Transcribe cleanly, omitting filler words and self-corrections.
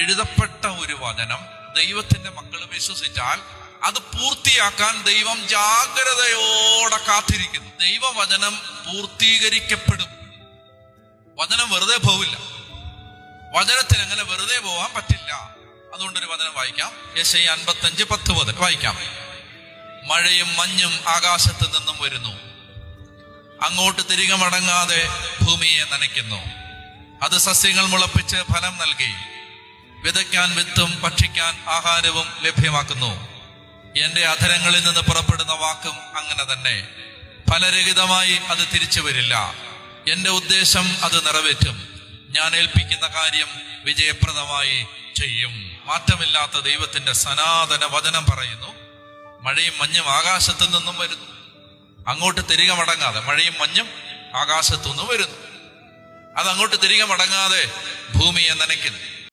എഴുതപ്പെട്ട ഒരു വചനം ദൈവത്തിന്റെ മക്കൾ വിശ്വസിച്ചാൽ അത് പൂർത്തിയാക്കാൻ ദൈവം ജാഗ്രതയോടെ കാത്തിരിക്കുന്നു. ദൈവവചനം പൂർത്തീകരിക്കപ്പെടും. വചനം വെറുതെ പോവില്ല. വചനത്തിന് അങ്ങനെ വെറുതെ പോവാൻ പറ്റില്ല. അതുകൊണ്ടൊരു വചനം വായിക്കാം. യെശയ്യാ 55:10 മുതൽ വായിക്കാം. മഴയും മഞ്ഞും ആകാശത്ത് നിന്നും വരുന്നു, അങ്ങോട്ട് തിരികെ മടങ്ങാതെ ഭൂമിയെ നനയ്ക്കുന്നു. അത് സസ്യങ്ങൾ മുളപ്പിച്ച് ഫലം നൽകി, വിതയ്ക്കാൻ വിത്തും ഭക്ഷിക്കാൻ ആഹാരവും ലഭ്യമാക്കുന്നു. എന്റെ അധരങ്ങളിൽ നിന്ന് പുറപ്പെടുന്ന വാക്കും അങ്ങനെ തന്നെ. ഫലരഹിതമായി അത് തിരിച്ചു വരില്ല. എന്റെ ഉദ്ദേശം അത് നിറവേറ്റും. ഞാൻ ഏൽപ്പിക്കുന്ന കാര്യം വിജയപ്രദമായി ചെയ്യും. മാറ്റമില്ലാത്ത ദൈവത്തിന്റെ സനാതന വചനം പറയുന്നു, മഴയും മഞ്ഞും ആകാശത്തു നിന്നും വരുന്നു, അങ്ങോട്ട് തിരികെ മടങ്ങാതെ. മഴയും മഞ്ഞും ആകാശത്തു നിന്നും വരുന്നു, അത് അങ്ങോട്ട് തിരികെ മടങ്ങാതെ ഭൂമിയെ നനയ്ക്കുന്നു.